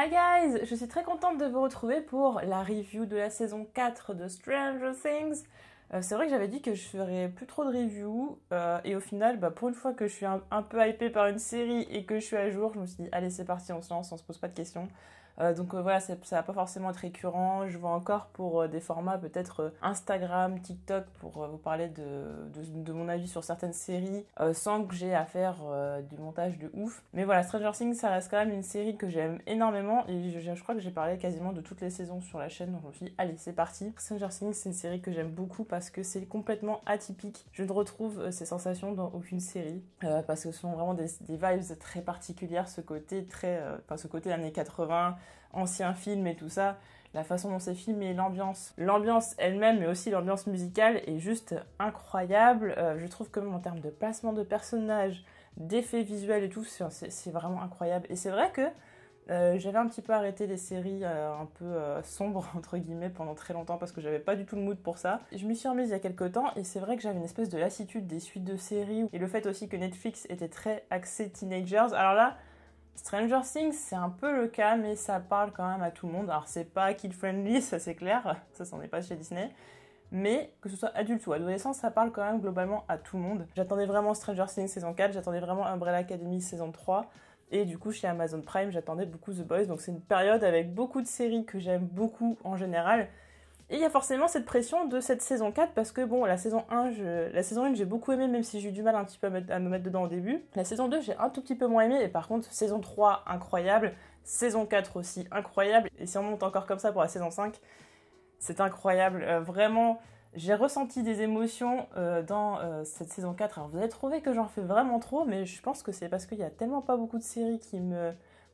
Hi guys, je suis très contente de vous retrouver pour la review de la saison 4 de Stranger Things. C'est vrai que j'avais dit que je ferais plus trop de reviews et au final, pour une fois que je suis un peu hypée par une série et que je suis à jour, je me suis dit allez c'est parti, on se lance, on se pose pas de questions. Donc voilà, ça va pas forcément être récurrent. Je vois encore pour des formats peut-être Instagram, TikTok pour vous parler de mon avis sur certaines séries sans que j'ai à faire du montage de ouf. Mais voilà, Stranger Things, ça reste quand même une série que j'aime énormément et je crois que j'ai parlé quasiment de toutes les saisons sur la chaîne. Donc je me suis dit, allez, c'est parti. Stranger Things, c'est une série que j'aime beaucoup parce que c'est complètement atypique. Je ne retrouve ces sensations dans aucune série parce que ce sont vraiment des vibes très particulières, ce côté ce côté années 80, anciens films et tout ça, la façon dont c'est filmé, l'ambiance elle-même, mais aussi l'ambiance musicale est juste incroyable. Je trouve que même en termes de placement de personnages, d'effets visuels et tout, c'est vraiment incroyable. Et c'est vrai que j'avais un petit peu arrêté les séries un peu sombres, entre guillemets, pendant très longtemps parce que j'avais pas du tout le mood pour ça. Je m'y suis remise il y a quelques temps et c'est vrai que j'avais une espèce de lassitude des suites de séries et le fait aussi que Netflix était très axé teenagers. Alors là, Stranger Things, c'est un peu le cas, mais ça parle quand même à tout le monde. Alors, c'est pas kid-friendly, ça c'est clair, ça c'en est pas chez Disney. Mais que ce soit adulte ou adolescent, ça parle quand même globalement à tout le monde. J'attendais vraiment Stranger Things saison 4, j'attendais vraiment Umbrella Academy saison 3. Et du coup, chez Amazon Prime, j'attendais beaucoup The Boys. Donc c'est une période avec beaucoup de séries que j'aime beaucoup en général. Et il y a forcément cette pression de cette saison 4 parce que bon, la saison 1, j'ai beaucoup aimé même si j'ai eu du mal un petit peu à me mettre dedans au début. La saison 2, j'ai un tout petit peu moins aimé et par contre, saison 3, incroyable. Saison 4 aussi, incroyable. Et si on monte encore comme ça pour la saison 5, c'est incroyable. Vraiment, j'ai ressenti des émotions dans cette saison 4. Alors vous allez trouver que j'en fais vraiment trop, mais je pense que c'est parce qu'il y a tellement pas beaucoup de séries qui me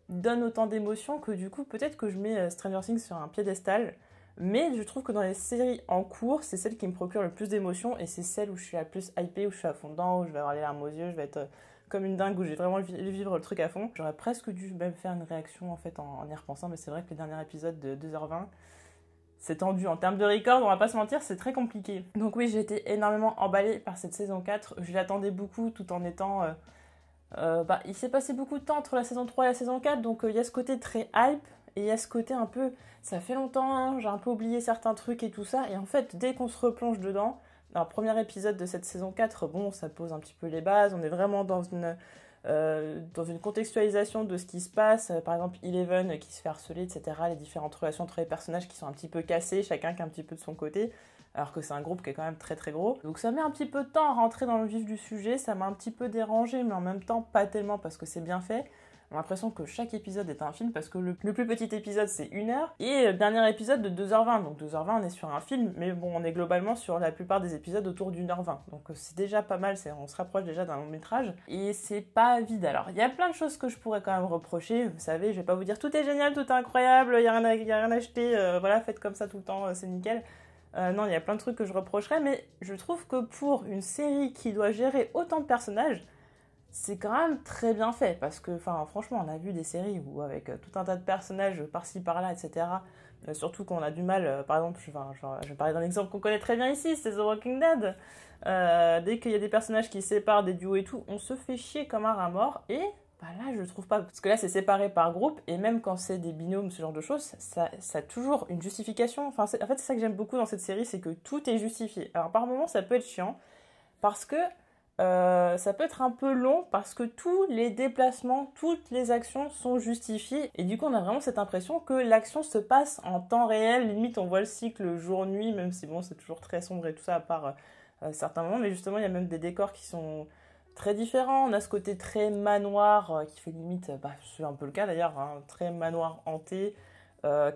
donnent autant d'émotions que du coup, peut-être que je mets Stranger Things sur un piédestal. Mais je trouve que dans les séries en cours, c'est celle qui me procure le plus d'émotions et c'est celle où je suis la plus hypée, où je suis à fond dedans, où je vais avoir les larmes aux yeux, je vais être comme une dingue, où j'ai vraiment vivre le truc à fond. J'aurais presque dû même faire une réaction en fait en y repensant, mais c'est vrai que le dernier épisode de 2h20, c'est tendu. En termes de record, on va pas se mentir, c'est très compliqué. Donc oui, j'ai été énormément emballée par cette saison 4. Je l'attendais beaucoup tout en étant... il s'est passé beaucoup de temps entre la saison 3 et la saison 4, donc il y a ce côté très hype. Et il y a ce côté un peu, ça fait longtemps, hein, j'ai un peu oublié certains trucs et tout ça. Et en fait, dès qu'on se replonge dedans, alors premier épisode de cette saison 4, bon, ça pose un petit peu les bases. On est vraiment dans une contextualisation de ce qui se passe. Par exemple, Eleven qui se fait harceler, etc. Les différentes relations entre les personnages qui sont un petit peu cassées, chacun qui est un petit peu de son côté. Alors que c'est un groupe qui est quand même très très gros. Donc ça met un petit peu de temps à rentrer dans le vif du sujet. Ça m'a un petit peu dérangé, mais en même temps pas tellement parce que c'est bien fait. J'ai l'impression que chaque épisode est un film parce que le plus petit épisode c'est 1h et le dernier épisode de 2h20. Donc 2h20 on est sur un film, mais bon on est globalement sur la plupart des épisodes autour d'1h20. Donc c'est déjà pas mal, on se rapproche déjà d'un long métrage et c'est pas vide. Alors il y a plein de choses que je pourrais quand même reprocher. Vous savez, je vais pas vous dire tout est génial, tout est incroyable, il y a rien à acheter, voilà faites comme ça tout le temps, c'est nickel. Non, il y a plein de trucs que je reprocherais, mais je trouve que pour une série qui doit gérer autant de personnages, c'est quand même très bien fait parce que, franchement, on a vu des séries où avec tout un tas de personnages par-ci par-là, etc. Surtout qu'on a du mal, par exemple, je vais parler d'un exemple qu'on connaît très bien ici, c'est The Walking Dead. Dès qu'il y a des personnages qui se séparent, des duos et tout, on se fait chier comme un rat mort et là, je trouve pas. Parce que là, c'est séparé par groupe et même quand c'est des binômes, ce genre de choses, ça a toujours une justification. En fait, c'est ça que j'aime beaucoup dans cette série, c'est que tout est justifié. Alors, par moments, ça peut être chiant parce que ça peut être un peu long parce que tous les déplacements, toutes les actions sont justifiées et du coup on a vraiment cette impression que l'action se passe en temps réel, limite on voit le cycle jour-nuit, même si bon c'est toujours très sombre et tout ça à part certains moments, mais justement il y a même des décors qui sont très différents. On a ce côté très manoir qui fait limite, c'est un peu le cas d'ailleurs, hein, très manoir hanté,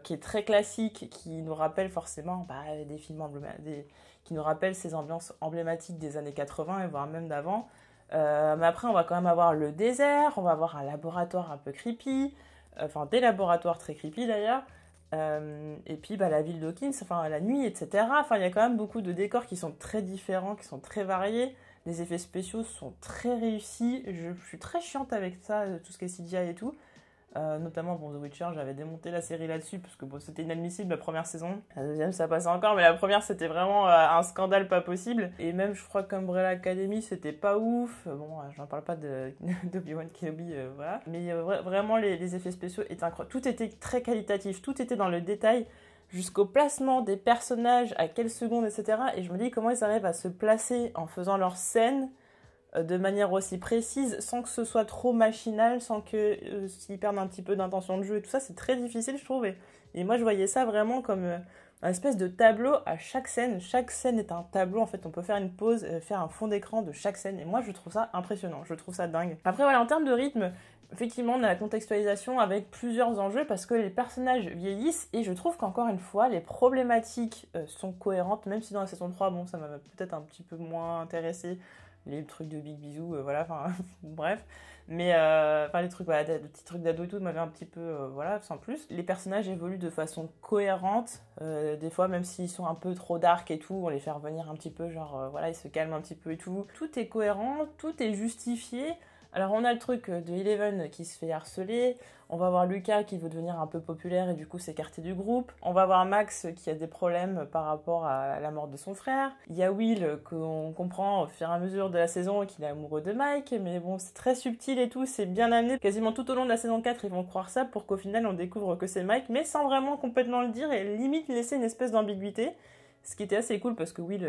qui est très classique, qui nous rappelle forcément des films qui nous rappellent ces ambiances emblématiques des années 80 et voire même d'avant. Mais après, on va quand même avoir le désert, on va avoir un laboratoire un peu creepy, des laboratoires très creepy d'ailleurs, et puis la ville d'Hawkins, la nuit, etc. Il y a quand même beaucoup de décors qui sont très différents, qui sont très variés. Les effets spéciaux sont très réussis. Je suis très chiante avec ça, tout ce qui est CGI et tout. Notamment, bon, The Witcher, j'avais démonté la série là-dessus parce que bon, c'était inadmissible la première saison. La deuxième, ça passait encore, mais la première, c'était vraiment un scandale pas possible. Et même, je crois qu'Umbrella Academy, c'était pas ouf. Bon, j'en parle pas d'Obi-Wan Kenobi, voilà. Mais vraiment, les effets spéciaux étaient incroyables. Tout était très qualitatif, tout était dans le détail, jusqu'au placement des personnages, à quelle seconde, etc. Et je me dis comment ils arrivent à se placer en faisant leurs scènes de manière aussi précise, sans que ce soit trop machinal, sans que s'ils perdent un petit peu d'intention de jeu et tout ça, c'est très difficile, je trouve. Et moi, je voyais ça vraiment comme un espèce de tableau à chaque scène. Chaque scène est un tableau, en fait, on peut faire une pause, faire un fond d'écran de chaque scène. Et moi, je trouve ça impressionnant, je trouve ça dingue. Après, voilà, en termes de rythme, effectivement, on a la contextualisation avec plusieurs enjeux parce que les personnages vieillissent et je trouve qu'encore une fois, les problématiques sont cohérentes, même si dans la saison 3, bon, ça m'a peut-être un petit peu moins intéressé. Les trucs de big bisous, voilà, enfin, bref. Mais, les trucs, voilà, des petits trucs d'ado et tout, m'avaient un petit peu, voilà, sans plus. Les personnages évoluent de façon cohérente, des fois, même s'ils sont un peu trop dark et tout, on les fait revenir un petit peu, genre, voilà, ils se calment un petit peu et tout. Tout est cohérent, tout est justifié. Alors, on a le truc de Eleven qui se fait harceler, on va voir Lucas qui veut devenir un peu populaire et du coup s'écarter du groupe. On va voir Max qui a des problèmes par rapport à la mort de son frère. Il y a Will qu'on comprend au fur et à mesure de la saison qu'il est amoureux de Mike, mais bon, c'est très subtil et tout, c'est bien amené. Quasiment tout au long de la saison 4, ils vont croire ça pour qu'au final on découvre que c'est Mike, mais sans vraiment complètement le dire et limite laisser une espèce d'ambiguïté. Ce qui était assez cool parce que Will,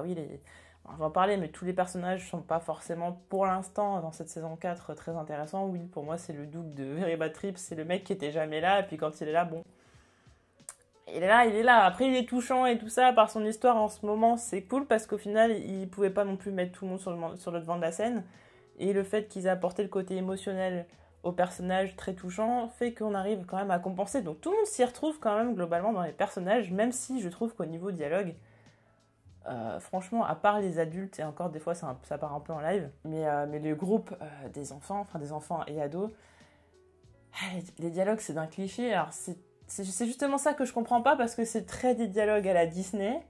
Will est... On va en parler, mais tous les personnages sont pas forcément, pour l'instant, dans cette saison 4, très intéressants. Will, pour moi, c'est le Doug de Very Bad Trip, c'est le mec qui était jamais là, et puis quand il est là, bon... Il est là. Après, il est touchant et tout ça, par son histoire en ce moment, c'est cool, parce qu'au final, il pouvait pas non plus mettre tout le monde sur le devant de la scène. Et le fait qu'ils aient apporté le côté émotionnel au personnage très touchant fait qu'on arrive quand même à compenser. Donc tout le monde s'y retrouve quand même, globalement, dans les personnages, même si je trouve qu'au niveau dialogue... franchement, à part les adultes, et encore des fois ça part un peu en live, mais le groupe des enfants et ados, les dialogues c'est d'un cliché. Alors c'est justement ça que je comprends pas parce que c'est très des dialogues à la Disney,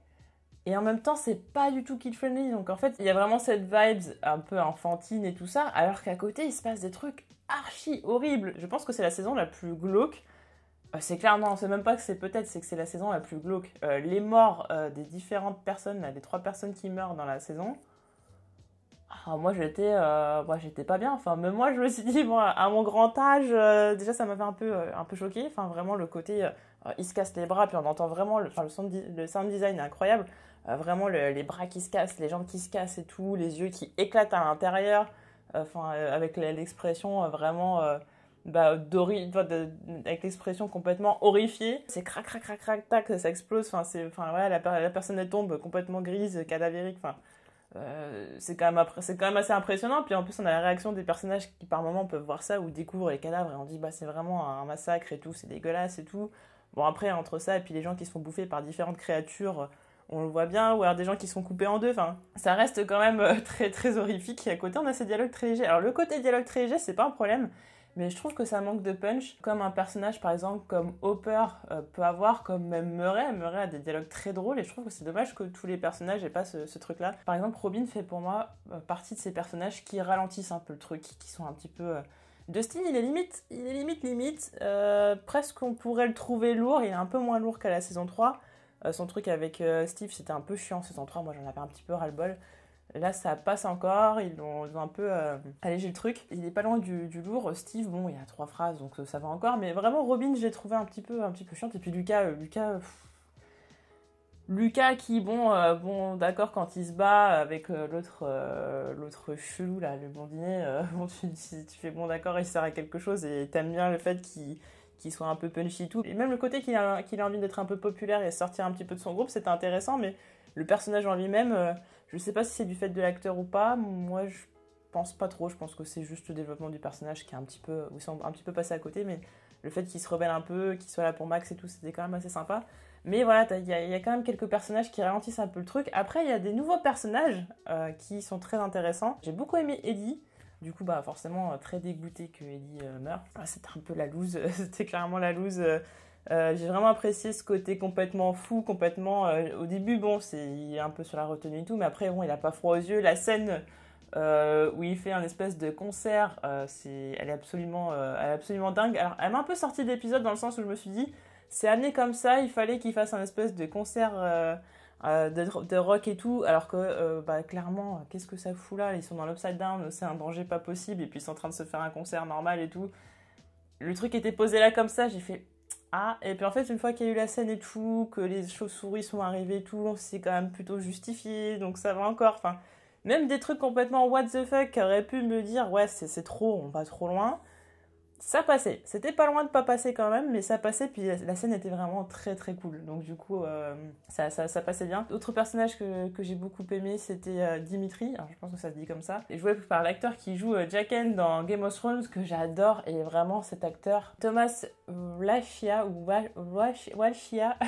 et en même temps c'est pas du tout kid-friendly. Donc en fait, il y a vraiment cette vibes un peu enfantine et tout ça, alors qu'à côté il se passe des trucs archi horribles. Je pense que c'est la saison la plus glauque. C'est clair, non, c'est même pas que c'est peut-être, c'est que c'est la saison la plus glauque. Les morts des différentes personnes, là, les 3 personnes qui meurent dans la saison, moi j'étais pas bien. Enfin, même moi je me suis dit, bon, à mon grand âge, déjà ça m'avait un peu choqué. Enfin, vraiment le côté, il se casse les bras, puis on entend vraiment, le sound design est incroyable. Vraiment les bras qui se cassent, les jambes qui se cassent et tout, les yeux qui éclatent à l'intérieur. Avec l'expression vraiment... avec l'expression complètement horrifiée. C'est crac, crac, crac, crac, tac, ça explose. Voilà, la personne elle tombe complètement grise, cadavérique. C'est quand même assez impressionnant. Puis en plus, on a la réaction des personnages qui par moments peuvent voir ça ou découvrent les cadavres et on dit c'est vraiment un massacre et tout, c'est dégueulasse et tout. Bon, après, entre ça et puis les gens qui se font bouffer par différentes créatures, on le voit bien, ou alors des gens qui sont coupés en deux, ça reste quand même très, très horrifique. Et à côté, on a ces dialogues très légers. Alors, le côté dialogue très léger, c'est pas un problème. Mais je trouve que ça manque de punch, comme un personnage par exemple comme Hopper peut avoir, comme même Murray. Murray a des dialogues très drôles et je trouve que c'est dommage que tous les personnages aient pas ce truc-là. Par exemple, Robin fait pour moi partie de ces personnages qui ralentissent un peu le truc, qui sont un petit peu... Dustin, il est limite. Presque on pourrait le trouver lourd, il est un peu moins lourd qu'à la saison 3. Son truc avec Steve, c'était un peu chiant saison 3, moi j'en avais un petit peu ras-le-bol. Là, ça passe encore, ils ont un peu allégé le truc. Il est pas loin du lourd. Steve, bon, il y a 3 phrases, donc ça va encore. Mais vraiment, Robin, j'ai trouvé un petit peu chiante. Et puis Lucas qui, bon, d'accord, quand il se bat avec l'autre chelou, là, le blondinet, tu fais, bon, d'accord, il sert à quelque chose. Et t'aimes bien le fait qu'il soit un peu punchy et tout. Et même le côté qu'il a envie d'être un peu populaire et sortir un petit peu de son groupe, c'était intéressant. Mais le personnage en lui-même... je sais pas si c'est du fait de l'acteur ou pas, moi je pense pas trop, je pense que c'est juste le développement du personnage qui est un petit peu passé à côté, mais le fait qu'il se rebelle un peu, qu'il soit là pour Max et tout, c'était quand même assez sympa. Mais voilà, il y a quand même quelques personnages qui ralentissent un peu le truc. Après, il y a des nouveaux personnages qui sont très intéressants. J'ai beaucoup aimé Eddie. Du coup, très dégoûté que Eddie meure. C'était un peu la loose, c'était clairement la loose. J'ai vraiment apprécié ce côté complètement fou, complètement... au début, bon, il est un peu sur la retenue et tout, mais après, bon, il a pas froid aux yeux. La scène où il fait un espèce de concert. Elle est absolument dingue. Alors, elle m'a un peu sorti d'épisode dans le sens où je me suis dit, c'est amené comme ça, il fallait qu'il fasse un espèce de concert de rock et tout, alors que clairement, qu'est-ce que ça fout là? Ils sont dans l'Upside Down, c'est un danger pas possible, et puis ils sont en train de se faire un concert normal et tout. Le truc était posé là comme ça, j'ai fait ah, et puis en fait, une fois qu'il y a eu la scène et tout, que les chauves-souris sont arrivées et tout, c'est quand même plutôt justifié, donc ça va encore. Enfin, même des trucs complètement what the fuck qui auraient pu me dire ouais, c'est trop, on va trop loin. Ça passait. C'était pas loin de pas passer quand même, mais ça passait, puis la scène était vraiment très très cool. Donc du coup, ça passait bien. Autre personnage que j'ai beaucoup aimé, c'était Dimitri. Alors, je pense que ça se dit comme ça. Et joué par l'acteur qui joue Jaqen dans Game of Thrones, que j'adore. Et vraiment, cet acteur, Thomas Walshia,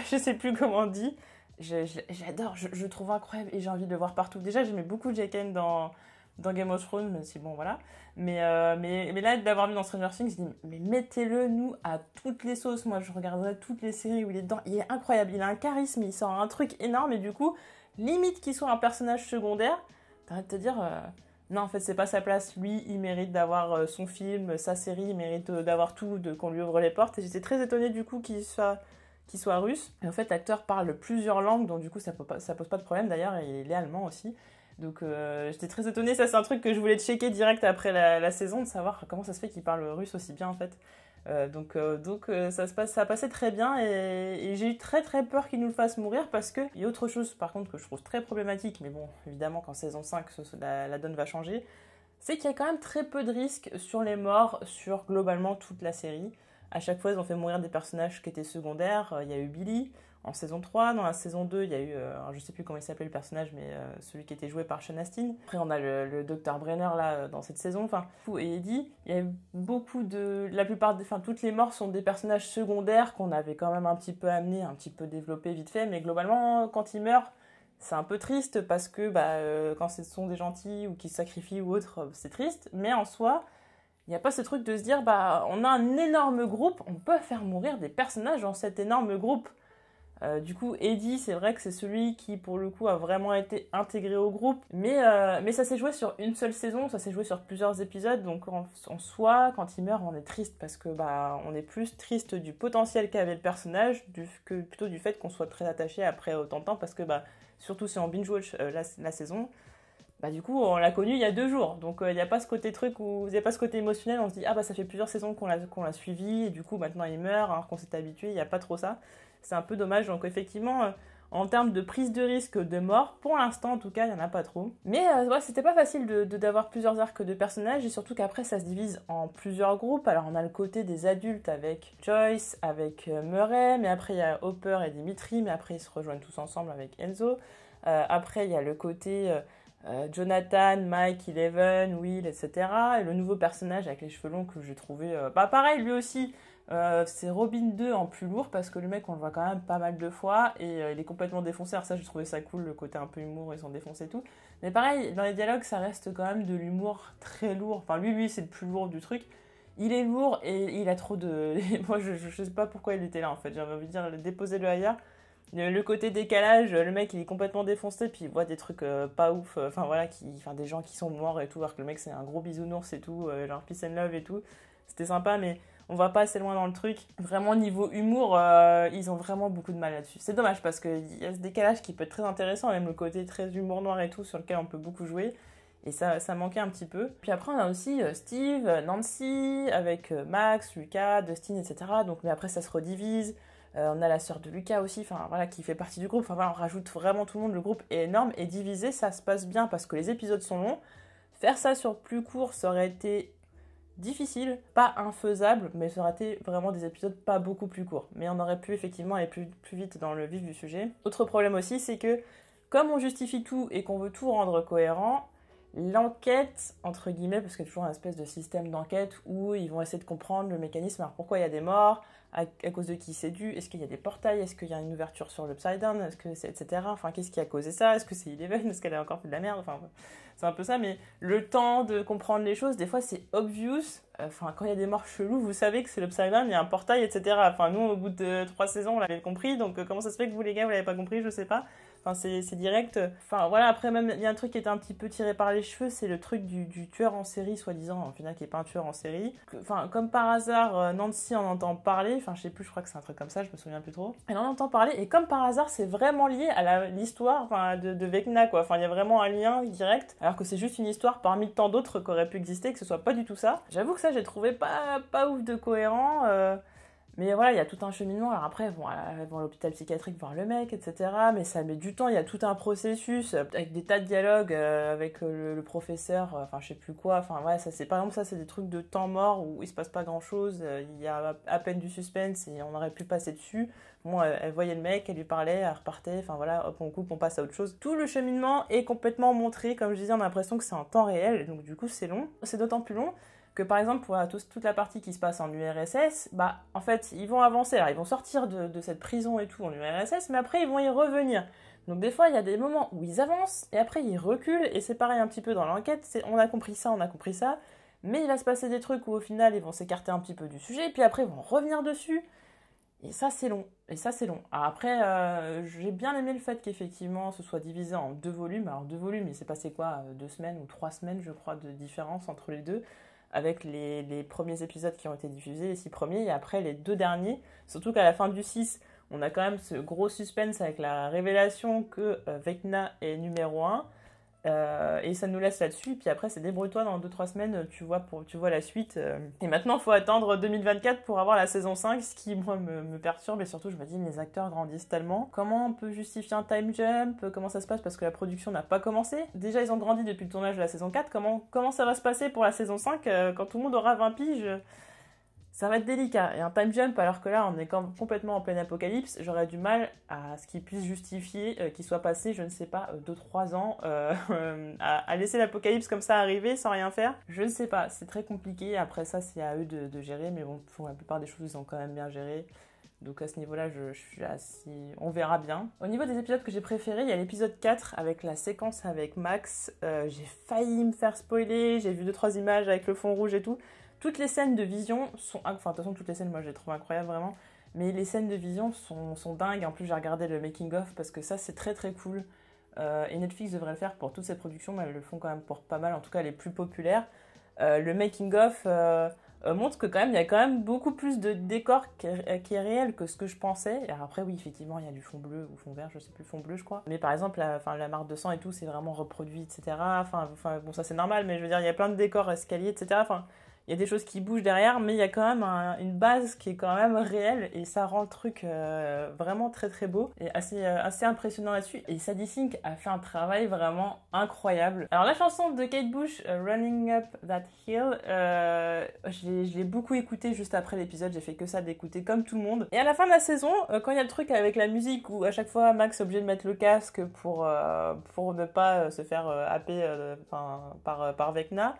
je sais plus comment on dit. J'adore, je le trouve incroyable et j'ai envie de le voir partout. Déjà, j'aimais beaucoup Jaqen dans Game of Thrones, même si bon, voilà. Mais là, d'avoir vu dans Stranger Things, je dis, mais mettez-le, nous, à toutes les sauces. Moi, je regarderai toutes les séries où il est dedans. Il est incroyable, il a un charisme, il sort un truc énorme, et du coup, limite qu'il soit un personnage secondaire, t'arrêtes de te dire, non, en fait, c'est pas sa place. Lui, il mérite d'avoir son film, sa série, il mérite d'avoir tout, qu'on lui ouvre les portes. Et j'étais très étonnée, du coup, qu'il soit russe. Et en fait, l'acteur parle plusieurs langues, donc du coup, ça pose pas de problème. D'ailleurs, il est allemand aussi. Donc j'étais très étonnée, ça c'est un truc que je voulais checker direct après la saison, de savoir comment ça se fait qu'il parle russe aussi bien en fait. Ça passait très bien et j'ai eu très très peur qu'il nous le fasse mourir parce que il y a autre chose par contre que je trouve très problématique, mais bon évidemment qu'en saison 5 la donne va changer, c'est qu'il y a quand même très peu de risques sur les morts sur globalement toute la série. À chaque fois ils ont fait mourir des personnages qui étaient secondaires, il y a eu Billy en saison 3, dans la saison 2, il y a eu, je sais plus comment il s'appelait le personnage, mais celui qui était joué par Sean Astin. Après, on a le Dr. Brenner, là, dans cette saison. Enfin, et Eddie, il y a eu beaucoup de... toutes les morts sont des personnages secondaires qu'on avait quand même un petit peu amenés, un petit peu développés vite fait, mais globalement, quand ils meurent, c'est un peu triste parce que quand ce sont des gentils ou qui se sacrifient ou autre, c'est triste. Mais en soi, il n'y a pas ce truc de se dire, on a un énorme groupe, on peut faire mourir des personnages dans cet énorme groupe. Du coup, Eddie, c'est vrai que c'est celui qui, pour le coup, a vraiment été intégré au groupe. Mais ça s'est joué sur une seule saison, ça s'est joué sur plusieurs épisodes. Donc, en soi, quand il meurt, on est triste parce que on est plus triste du potentiel qu'avait le personnage que plutôt du fait qu'on soit très attaché après autant de temps. Parce que, surtout si on binge-watch la saison, du coup, on l'a connu il y a 2 jours. Donc, il n'y a pas ce côté il n'y a pas ce côté émotionnel. On se dit, ça fait plusieurs saisons qu'on l'a suivi et du coup, maintenant il meurt, alors qu'on s'est habitué. Il n'y a pas trop ça. C'est un peu dommage. Donc, effectivement, en termes de prise de risque de mort, pour l'instant, en tout cas, il n'y en a pas trop. Mais c'était pas facile d'avoir plusieurs arcs de personnages et surtout qu'après, ça se divise en plusieurs groupes. Alors, on a le côté des adultes avec Joyce, avec Murray, mais après, il y a Hopper et Dimitri, mais après, ils se rejoignent tous ensemble avec Enzo. Après, il y a le côté... Jonathan, Mike, Eleven, Will, etc. Et le nouveau personnage avec les cheveux longs que j'ai trouvé... pareil, lui aussi, c'est Robin 2 en plus lourd parce que le mec, on le voit quand même pas mal de fois et il est complètement défoncé. Alors ça, j'ai trouvé ça cool, le côté un peu humour, ils sont défoncés et tout. Mais pareil, dans les dialogues, ça reste quand même de l'humour très lourd. Enfin, lui, c'est le plus lourd du truc. Il est lourd et il a trop de... Moi, je sais pas pourquoi il était là, en fait. J'avais envie de dire, déposez-le ailleurs. Le côté décalage, le mec il est complètement défoncé puis il voit des trucs pas ouf, des gens qui sont morts et tout, alors que le mec c'est un gros bisounours et tout, genre peace and love et tout, c'était sympa mais on va pas assez loin dans le truc. Vraiment niveau humour, ils ont vraiment beaucoup de mal là-dessus. C'est dommage parce qu'il y a ce décalage qui peut être très intéressant, même le côté très humour noir et tout sur lequel on peut beaucoup jouer. Et ça manquait un petit peu. Puis après, on a aussi Steve, Nancy, avec Max, Lucas, Dustin, etc. Donc, mais après, ça se redivise. On a la sœur de Lucas aussi, qui fait partie du groupe. On rajoute vraiment tout le monde. Le groupe est énorme et divisé, ça se passe bien parce que les épisodes sont longs. Faire ça sur plus court, ça aurait été difficile, pas infaisable, mais ça aurait été vraiment des épisodes pas beaucoup plus courts. Mais on aurait pu effectivement aller plus vite dans le vif du sujet. Autre problème aussi, c'est que comme on justifie tout et qu'on veut tout rendre cohérent, l'enquête, entre guillemets, parce qu'il y a toujours un espèce de système d'enquête où ils vont essayer de comprendre le mécanisme. Alors pourquoi il y a des morts, à cause de qui c'est dû, est-ce qu'il y a des portails, est-ce qu'il y a une ouverture sur l'Upside Down, est-ce que c'est etc. Enfin, qu'est-ce qui a causé ça, est-ce que c'est Eleven, est-ce qu'elle a encore fait de la merde, enfin, c'est un peu ça, mais le temps de comprendre les choses, des fois c'est obvious. Quand il y a des morts chelous, vous savez que c'est l'Upside Down, il y a un portail, etc. Enfin, nous, au bout de 3 saisons, on l'avait compris, donc comment ça se fait que vous, les gars, vous l'avez pas compris, je sais pas. Enfin, c'est direct. Enfin, voilà, après, même, il y a un truc qui était un petit peu tiré par les cheveux, c'est le truc du tueur en série, soi-disant, au final, qui n'est pas un tueur en série. Enfin, comme par hasard, Nancy en entend parler. Enfin, je sais plus, je crois que c'est un truc comme ça, je me souviens plus trop. Elle en entend parler, et comme par hasard, c'est vraiment lié à l'histoire enfin, de Vecna, quoi. Enfin, il y a vraiment un lien direct, alors que c'est juste une histoire parmi tant d'autres qui auraient pu exister, que ce soit pas du tout ça. J'avoue que ça, j'ai trouvé pas ouf de cohérent. Mais voilà, il y a tout un cheminement. Alors après, bon, elles vont à l'hôpital psychiatrique voir le mec, etc. Mais ça met du temps, il y a tout un processus avec des tas de dialogues avec le professeur, enfin je sais plus quoi. Enfin ouais, ça c'est par exemple ça c'est des trucs de temps mort où il se passe pas grand chose, il y a à peine du suspense et on aurait pu passer dessus. Bon, elle voyait le mec, elle lui parlait, elle repartait, enfin voilà, hop on coupe, on passe à autre chose. Tout le cheminement est complètement montré, comme je disais, on a l'impression que c'est en temps réel, donc du coup c'est long. C'est d'autant plus long que par exemple pour toute la partie qui se passe en URSS, bah en fait ils vont avancer, alors ils vont sortir de cette prison et tout en URSS, mais après ils vont y revenir. Donc des fois il y a des moments où ils avancent et après ils reculent et c'est pareil un petit peu dans l'enquête, on a compris ça, mais il va se passer des trucs où au final ils vont s'écarter un petit peu du sujet et puis après ils vont revenir dessus. Et ça c'est long, Alors après, j'ai bien aimé le fait qu'effectivement ce soit divisé en 2 volumes. Alors 2 volumes, il s'est passé quoi 2 semaines ou 3 semaines je crois de différence entre les deux, avec les premiers épisodes qui ont été diffusés, les 6 premiers, et après les 2 derniers. Surtout qu'à la fin du 6, on a quand même ce gros suspense avec la révélation que Vecna est numéro 1. Et ça nous laisse là-dessus, puis après c'est débrouille-toi dans 2-3 semaines, tu vois la suite. Et maintenant il faut attendre 2024 pour avoir la saison 5, ce qui moi me perturbe, et surtout je me dis les acteurs grandissent tellement. Comment on peut justifier un time jump? Comment ça se passe parce que la production n'a pas commencé? Déjà ils ont grandi depuis le tournage de la saison 4, comment ça va se passer pour la saison 5 quand tout le monde aura 20 piges? Ça va être délicat. Et un time jump, alors que là, on est complètement en plein apocalypse, j'aurais du mal à ce qu'il puisse justifier qu'il soit passé, je ne sais pas, 2-3 ans à laisser l'apocalypse comme ça arriver sans rien faire. Je ne sais pas, c'est très compliqué. Après ça, c'est à eux de gérer, mais bon, pour la plupart des choses, ils ont quand même bien géré. Donc à ce niveau-là, je suis assez... On verra bien. Au niveau des épisodes que j'ai préférés, il y a l'épisode 4 avec la séquence avec Max. J'ai failli me faire spoiler, j'ai vu 2-3 images avec le fond rouge et tout. Toutes les scènes de Vision sont... Enfin, de toute façon, toutes les scènes, moi, je les trouve incroyables, vraiment. Mais les scènes de Vision sont dingues. En plus, j'ai regardé le making-of parce que ça, c'est très, très cool. Et Netflix devrait le faire pour toutes ces productions, mais elles le font quand même pour pas mal, en tout cas les plus populaires. Le making-of montre que quand même, il y a quand même beaucoup plus de décor qui est réel que ce que je pensais. Alors après, oui, effectivement, il y a du fond bleu ou fond vert, je sais plus, fond bleu, je crois. Mais par exemple, la marque de sang et tout, c'est vraiment reproduit, etc. Enfin, bon, ça c'est normal, mais je veux dire, il y a plein de décors, escaliers, etc. Enfin, il y a des choses qui bougent derrière, mais il y a quand même une base qui est quand même réelle et ça rend le truc vraiment très très beau et assez impressionnant là-dessus. Et Sadie Sink a fait un travail vraiment incroyable. Alors la chanson de Kate Bush, Running Up That Hill, je l'ai beaucoup écoutée juste après l'épisode, j'ai fait que ça d'écouter comme tout le monde. Et à la fin de la saison, quand il y a le truc avec la musique où à chaque fois Max est obligé de mettre le casque pour ne pas se faire happer par Vecna,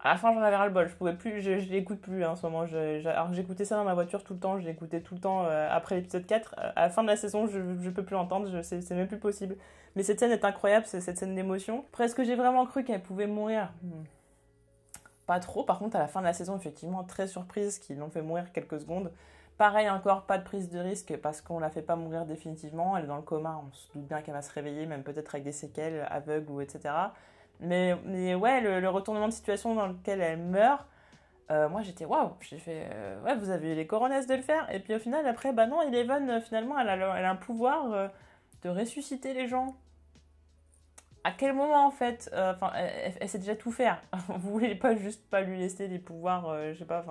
à la fin, j'en avais ras le bol. Je pouvais plus, je l'écoute plus en ce moment. Alors que j'écoutais ça dans ma voiture tout le temps, je l'écoutais tout le temps après l'épisode 4. À la fin de la saison, je peux plus l'entendre, c'est même plus possible. Mais cette scène est incroyable, c'est cette scène d'émotion. Après, est-ce que j'ai vraiment cru qu'elle pouvait mourir? Pas trop. Par contre, à la fin de la saison, effectivement, très surprise qu'ils l'ont fait mourir quelques secondes. Pareil, encore pas de prise de risque parce qu'on la fait pas mourir définitivement. Elle est dans le coma, on se doute bien qu'elle va se réveiller, même peut-être avec des séquelles, aveugle ou etc. Mais ouais, le retournement de situation dans lequel elle meurt, moi j'étais waouh, j'ai fait ouais, vous avez eu les coronesses de le faire. Et puis au final, après, bah non, Eleven, finalement, elle a un pouvoir de ressusciter les gens. À quel moment en fait elle sait déjà tout faire. Vous voulez pas juste pas lui laisser des pouvoirs, je sais pas,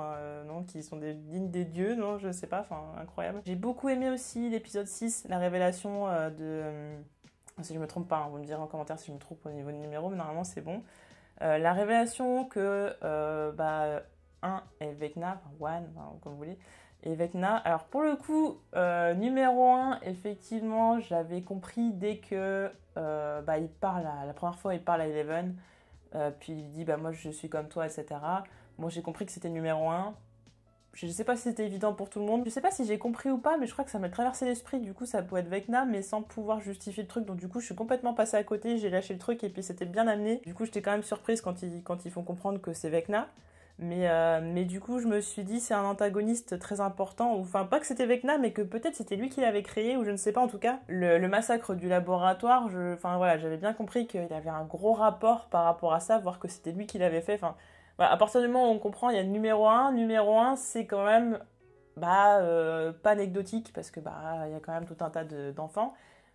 non, qui sont dignes des dieux, non, je sais pas, incroyable. J'ai beaucoup aimé aussi l'épisode 6, la révélation si je me trompe pas, hein, vous me direz en commentaire si je me trompe au niveau du numéro, mais normalement c'est bon. La révélation que 1 est Vecna, One, comme vous voulez, et Vecna. Alors pour le coup, numéro 1, effectivement, j'avais compris dès que il parle, la première fois il parle à Eleven, puis il dit moi je suis comme toi, etc. Moi j'ai compris que c'était numéro 1. Je sais pas si c'était évident pour tout le monde. Je sais pas si j'ai compris ou pas, mais je crois que ça m'a traversé l'esprit. Du coup, ça pouvait être Vecna, mais sans pouvoir justifier le truc. Donc du coup, je suis complètement passée à côté. J'ai lâché le truc et puis c'était bien amené. Du coup, j'étais quand même surprise quand ils font comprendre que c'est Vecna. Mais du coup, je me suis dit, c'est un antagoniste très important. Enfin, pas que c'était Vecna, mais que peut-être c'était lui qui l'avait créé, ou je ne sais pas en tout cas. Le massacre du laboratoire, enfin voilà, j'avais bien compris qu'il avait un gros rapport par rapport à ça, voir que c'était lui qui l'avait fait. Enfin, voilà, à partir du moment où on comprend, il y a le numéro un. Numéro un, c'est quand même pas anecdotique, parce que il y a quand même tout un tas d'enfants.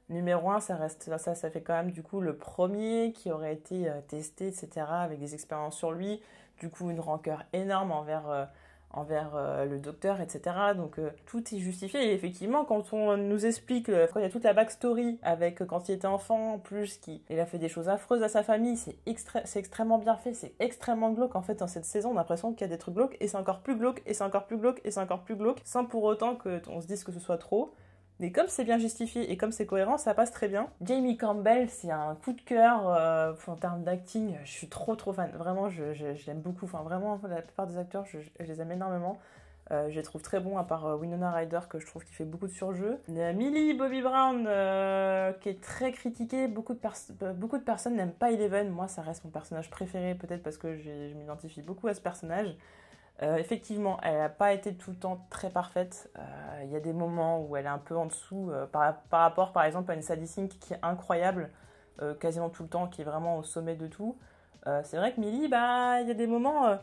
Numéro un, ça fait quand même du coup le premier qui aurait été testé, etc., avec des expériences sur lui. Du coup, une rancœur énorme envers le docteur, etc. Donc, tout est justifié. Et effectivement, quand on nous explique, quand il y a toute la backstory avec quand il était enfant, plus qu'il a fait des choses affreuses à sa famille, c'est extrêmement bien fait, c'est extrêmement glauque. En fait, dans cette saison, on a l'impression qu'il y a des trucs glauques, et c'est encore plus glauque, et c'est encore plus glauque, et c'est encore plus glauque, sans pour autant qu'on se dise que ce soit trop. Mais comme c'est bien justifié et comme c'est cohérent, ça passe très bien. Jamie Campbell, c'est un coup de cœur en termes d'acting. Je suis trop fan. Vraiment, je l'aime beaucoup. Enfin, vraiment, la plupart des acteurs, je les aime énormément. Je les trouve très bons, à part Winona Ryder, que je trouve qui fait beaucoup de surjeu. Millie Bobby Brown, qui est très critiquée. Beaucoup de personnes n'aiment pas Eleven. Moi, ça reste mon personnage préféré, peut-être parce que je m'identifie beaucoup à ce personnage. Effectivement, elle n'a pas été tout le temps très parfaite. Il y a des moments où elle est un peu en dessous, par rapport par exemple à une Sadie Sink qui est incroyable, quasiment tout le temps, qui est vraiment au sommet de tout. C'est vrai que Millie, il y a des moments,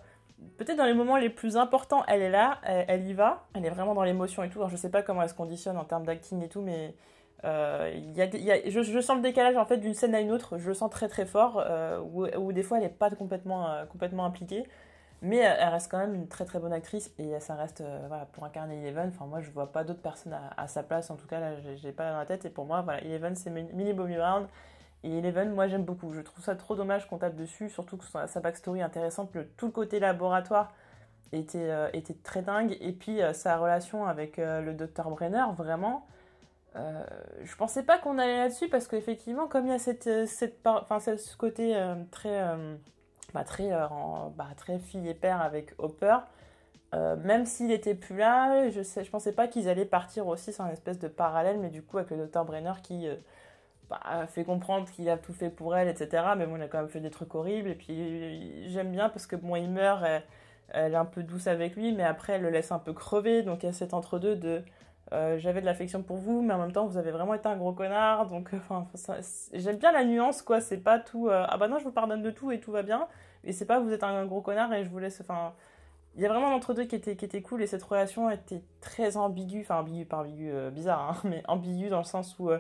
peut-être dans les moments les plus importants, elle est là, elle y va, elle est vraiment dans l'émotion et tout. Alors je sais pas comment elle se conditionne en termes d'acting et tout, mais je sens le décalage en fait d'une scène à une autre, je le sens très très fort, où des fois elle n'est pas complètement impliquée. Mais elle reste quand même une très très bonne actrice, et ça reste, voilà, pour incarner Eleven, enfin moi je vois pas d'autres personnes à sa place, en tout cas là j'ai pas dans la tête, et pour moi voilà, Eleven c'est Millie Bobby Brown, et Eleven moi j'aime beaucoup, je trouve ça trop dommage qu'on tape dessus, surtout que sa backstory est intéressante, tout le côté laboratoire était très dingue, et puis sa relation avec le docteur Brenner, vraiment, je pensais pas qu'on allait là-dessus, parce qu'effectivement comme il y a ce côté très fille et père avec Hopper, même s'il était plus là, je pensais pas qu'ils allaient partir aussi sur une espèce de parallèle, mais du coup avec le docteur Brenner qui fait comprendre qu'il a tout fait pour elle, etc. Mais bon, il a quand même fait des trucs horribles, et puis j'aime bien parce que bon, il meurt, elle est un peu douce avec lui, mais après elle le laisse un peu crever, donc il y a cet entre-deux de j'avais de l'affection pour vous, mais en même temps vous avez vraiment été un gros connard, donc j'aime bien la nuance, quoi. C'est pas tout ah bah non, je vous pardonne de tout et tout va bien, et c'est pas vous êtes un gros connard et je vous laisse, enfin il y a vraiment un entre-deux qui était cool, et cette relation était très ambiguë, enfin ambiguë, pas ambiguë, bizarre, hein, mais ambiguë dans le sens où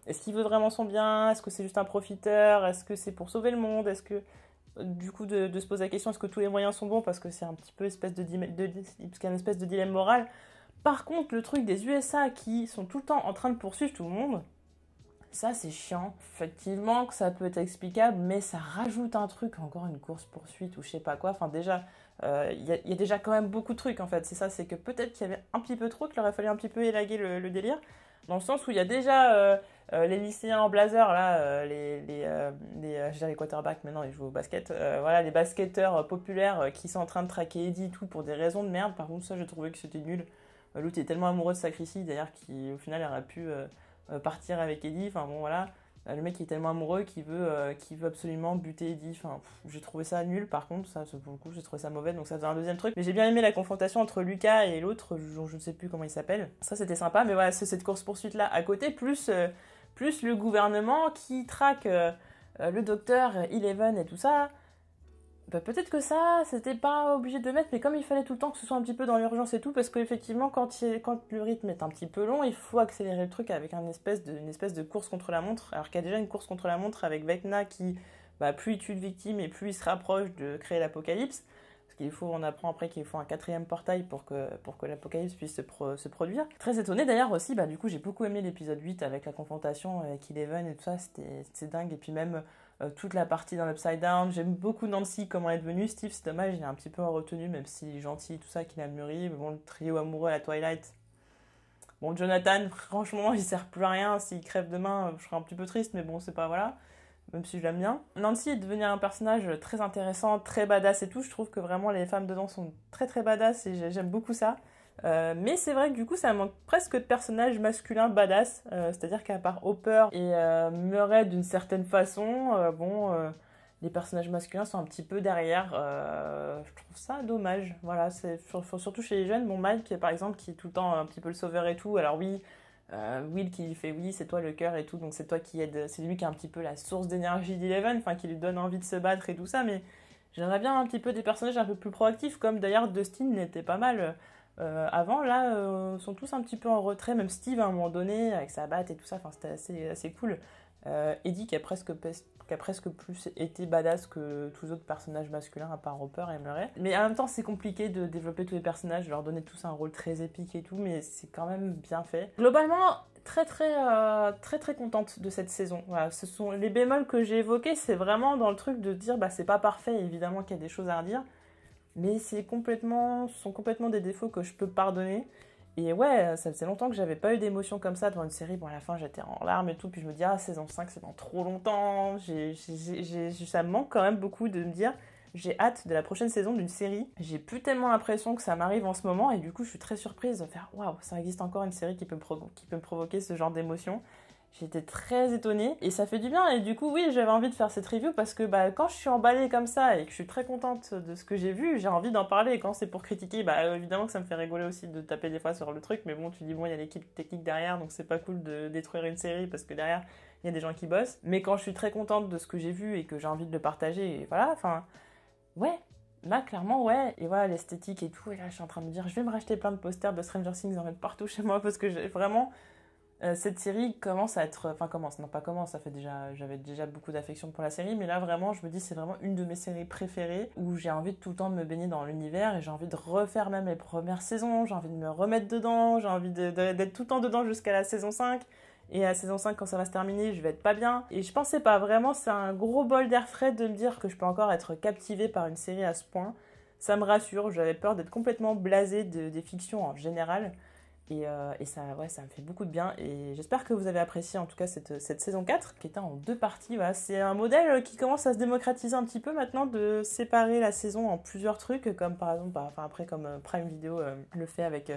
est-ce qu'il veut vraiment son bien, est-ce que c'est juste un profiteur, est-ce que c'est pour sauver le monde, est-ce que du coup de se poser la question est-ce que tous les moyens sont bons, parce que c'est un petit peu parce qu'il y a une espèce de dilemme moral. Par contre, le truc des USA qui sont tout le temps en train de poursuivre tout le monde, ça c'est chiant. Effectivement que ça peut être explicable, mais ça rajoute un truc, encore une course-poursuite ou je sais pas quoi. Enfin déjà, il y a déjà quand même beaucoup de trucs en fait. C'est ça, c'est que peut-être qu'il y avait un petit peu trop, qu'il aurait fallu un petit peu élaguer le délire. Dans le sens où il y a déjà les lycéens en blazer, là, je dirais les quarterbacks, maintenant ils jouent au basket, voilà, les basketteurs populaires qui sont en train de traquer Eddie et tout pour des raisons de merde. Par contre, ça j'ai trouvé que c'était nul. L'autre est tellement amoureux de sa Chrissy, d'ailleurs, qui au final aurait pu partir avec Eddie. Enfin bon, voilà. Le mec qui est tellement amoureux qu'il veut absolument buter Eddie. Enfin, j'ai trouvé ça nul, par contre. Ça, pour le coup, j'ai trouvé ça mauvais, donc ça faisait un deuxième truc. Mais j'ai bien aimé la confrontation entre Lucas et l'autre, je ne sais plus comment il s'appelle. Ça, c'était sympa, mais voilà, c'est cette course-poursuite-là à côté, plus le gouvernement qui traque le docteur, Eleven et tout ça. Bah, peut-être que ça, c'était pas obligé de le mettre, mais comme il fallait tout le temps que ce soit un petit peu dans l'urgence et tout, parce qu'effectivement, quand le rythme est un petit peu long, il faut accélérer le truc avec une espèce de course contre la montre, alors qu'il y a déjà une course contre la montre avec Vecna qui, plus il tue de victimes et plus il se rapproche de créer l'apocalypse, parce on apprend après qu'il faut un 4e portail pour que l'apocalypse puisse se produire. Très étonné d'ailleurs aussi, du coup j'ai beaucoup aimé l'épisode 8 avec la confrontation avec Eleven et tout ça, c'était dingue, et puis même toute la partie dans l'Upside Down. J'aime beaucoup Nancy, comment elle est devenue. Steve, c'est dommage, il est un petit peu en retenue, même s'il est gentil, tout ça, qu'il a mûri. Mais bon, le trio amoureux à la Twilight. Bon, Jonathan, franchement, il sert plus à rien. S'il crève demain, je serais un petit peu triste, mais bon, c'est pas, voilà. Même si je l'aime bien. Nancy est devenue un personnage très intéressant, très badass et tout. Je trouve que vraiment les femmes dedans sont très très badass, et j'aime beaucoup ça. Mais c'est vrai que du coup ça manque presque de personnages masculins badass, c'est-à-dire qu'à part Hopper et Murray d'une certaine façon, les personnages masculins sont un petit peu derrière. Je trouve ça dommage. Voilà, surtout chez les jeunes. Mon Mike, par exemple, qui est tout le temps un petit peu le sauveur et tout. Alors oui, Will qui lui fait oui, c'est toi le cœur et tout, donc c'est toi qui aide. C'est lui qui est un petit peu la source d'énergie d'Eleven, enfin qui lui donne envie de se battre et tout ça. Mais j'aimerais bien un petit peu des personnages un peu plus proactifs, comme d'ailleurs Dustin n'était pas mal. Avant, là, sont tous un petit peu en retrait, même Steve à un moment donné, avec sa batte et tout ça, enfin, c'était assez cool. Eddie qui a presque plus été badass que tous les autres personnages masculins à part Roper et Murray. Mais en même temps, c'est compliqué de développer tous les personnages, de leur donner tous un rôle très épique et tout, mais c'est quand même bien fait. Globalement, très contente de cette saison. Voilà, ce sont les bémols que j'ai évoqués, c'est vraiment dans le truc de dire bah c'est pas parfait, évidemment qu'il y a des choses à redire, mais ce sont complètement des défauts que je peux pardonner. Et ouais, ça faisait longtemps que j'avais pas eu d'émotion comme ça devant une série. Bon, à la fin, j'étais en larmes et tout, puis je me dis, ah, saison 5, c'est dans trop longtemps. Ça me manque quand même beaucoup de me dire, j'ai hâte de la prochaine saison d'une série. J'ai plus tellement l'impression que ça m'arrive en ce moment, et du coup, je suis très surprise de faire, waouh, ça existe encore une série qui peut me provoquer ce genre d'émotion. J'étais très étonnée et ça fait du bien. Et du coup, oui, j'avais envie de faire cette review parce que bah, quand je suis emballée comme ça et que je suis très contente de ce que j'ai vu, j'ai envie d'en parler. Et quand c'est pour critiquer, bah, évidemment que ça me fait rigoler aussi de taper des fois sur le truc. Mais bon, tu dis, bon, il y a l'équipe technique derrière, donc c'est pas cool de détruire une série parce que derrière, il y a des gens qui bossent. Mais quand je suis très contente de ce que j'ai vu et que j'ai envie de le partager, et voilà, enfin, ouais. Là, clairement, ouais. Et voilà, l'esthétique et tout. Et là, je suis en train de me dire, je vais me racheter plein de posters de Stranger Things, en mettre partout chez moi parce que j'ai vraiment. Cette série commence à être... Enfin, ça fait déjà... J'avais déjà beaucoup d'affection pour la série, mais là, vraiment, je me dis, c'est vraiment une de mes séries préférées, où j'ai envie de tout le temps de me baigner dans l'univers, et j'ai envie de refaire même les premières saisons, j'ai envie de me remettre dedans, j'ai envie d'être tout le temps dedans jusqu'à la saison 5, et à la saison 5, quand ça va se terminer, je vais être pas bien. Et je pensais pas, vraiment, c'est un gros bol d'air frais de me dire que je peux encore être captivée par une série à ce point. Ça me rassure, j'avais peur d'être complètement blasée des fictions en général. Et ça, ouais, ça me fait beaucoup de bien. Et j'espère que vous avez apprécié en tout cas cette saison 4 qui était en 2 parties. Voilà. C'est un modèle qui commence à se démocratiser un petit peu maintenant de séparer la saison en plusieurs trucs, comme par exemple, après comme Prime Video le fait avec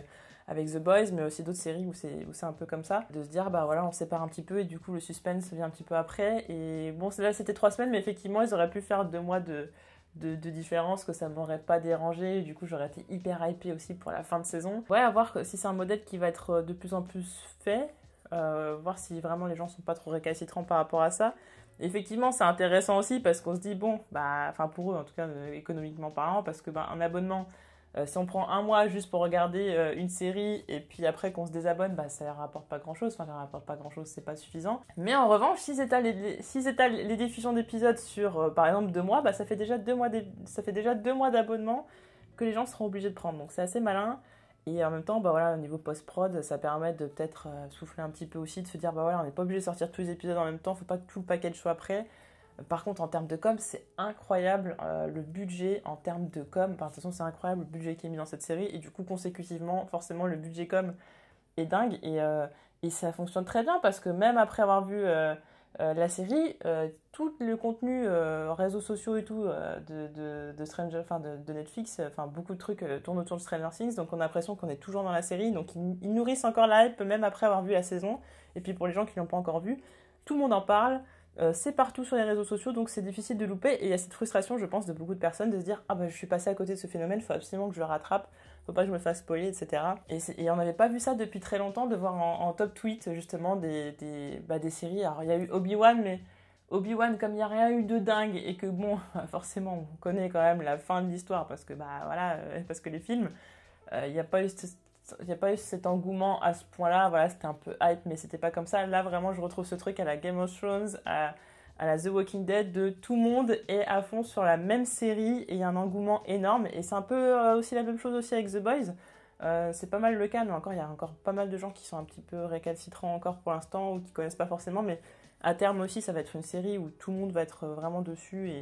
The Boys, mais aussi d'autres séries où c'est un peu comme ça. De se dire, bah voilà, on sépare un petit peu et du coup le suspense vient un petit peu après. Et bon, là c'était 3 semaines, mais effectivement ils auraient pu faire 2 mois de différence, que ça m'aurait pas dérangé, et du coup j'aurais été hyper hypée aussi pour la fin de saison. Ouais, à voir si c'est un modèle qui va être de plus en plus fait, voir si vraiment les gens sont pas trop récalcitrants par rapport à ça. Et effectivement, c'est intéressant aussi parce qu'on se dit, bon, bah, enfin pour eux en tout cas, économiquement parlant, parce que bah, un abonnement, si on prend un mois juste pour regarder une série et puis après qu'on se désabonne, bah ça leur rapporte pas grand chose. Enfin, ça leur rapporte pas grand chose, c'est pas suffisant. Mais en revanche, s'ils étalent les diffusions d'épisodes sur par exemple 2 mois, bah ça fait déjà 2 mois d'abonnement que les gens seront obligés de prendre. Donc c'est assez malin. Et en même temps, bah voilà, au niveau post-prod, ça permet de peut-être souffler un petit peu aussi, de se dire, bah voilà, on n'est pas obligé de sortir tous les épisodes en même temps, faut pas que tout le package soit prêt. Par contre, en termes de com, c'est incroyable le budget en termes de com. Enfin, de toute façon, c'est incroyable le budget qui est mis dans cette série. Et du coup, consécutivement, forcément, le budget com est dingue. Et ça fonctionne très bien parce que même après avoir vu la série, tout le contenu réseaux sociaux et tout de Stranger, enfin de Netflix, enfin beaucoup de trucs tournent autour de Stranger Things. Donc on a l'impression qu'on est toujours dans la série. Donc ils nourrissent encore la hype même après avoir vu la saison. Et puis pour les gens qui l'ont pas encore vu, tout le monde en parle. C'est partout sur les réseaux sociaux, donc c'est difficile de louper. Et il y a cette frustration, je pense, de beaucoup de personnes de se dire, ah bah je suis passé à côté de ce phénomène, il faut absolument que je le rattrape, faut pas que je me fasse spoiler, etc. Et on n'avait pas vu ça depuis très longtemps, de voir en top tweet justement des séries. Alors il y a eu Obi-Wan, mais Obi-Wan, comme il n'y a rien eu de dingue et que bon, forcément on connaît quand même la fin de l'histoire parce que bah voilà, parce que les films, il n'y a pas eu cet engouement à ce point-là. Voilà, c'était un peu hype, mais c'était pas comme ça. Là, vraiment, je retrouve ce truc à la Game of Thrones, à la The Walking Dead, de tout le monde est à fond sur la même série et il y a un engouement énorme. Et c'est un peu aussi la même chose aussi avec The Boys. C'est pas mal le cas, mais encore, il y a encore pas mal de gens qui sont un petit peu récalcitrants encore pour l'instant ou qui connaissent pas forcément. Mais à terme aussi, ça va être une série où tout le monde va être vraiment dessus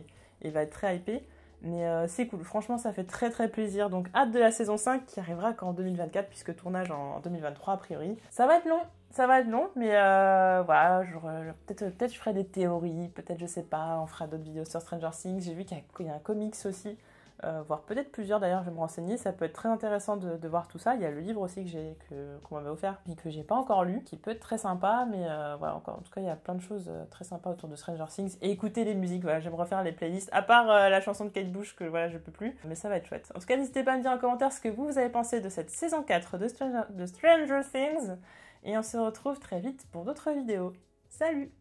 et va être très hypé. Mais c'est cool, franchement ça fait très très plaisir. Donc hâte de la saison 5 qui arrivera qu'en 2024 puisque tournage en 2023 a priori. Ça va être long, mais voilà, peut-être je ferai des théories, peut-être je sais pas, on fera d'autres vidéos sur Stranger Things. J'ai vu qu'il y a un comics aussi voire peut-être plusieurs d'ailleurs, je vais me renseigner, ça peut être très intéressant de voir tout ça. Il y a le livre aussi qu'on m'avait offert, puis que j'ai pas encore lu, qui peut être très sympa, mais voilà, encore, en tout cas il y a plein de choses très sympas autour de Stranger Things, et écouter les musiques, voilà, j'aime refaire les playlists, à part la chanson de Kate Bush que voilà, je peux plus, mais ça va être chouette. En tout cas, n'hésitez pas à me dire en commentaire ce que vous avez pensé de cette saison 4 de Stranger Things, et on se retrouve très vite pour d'autres vidéos. Salut!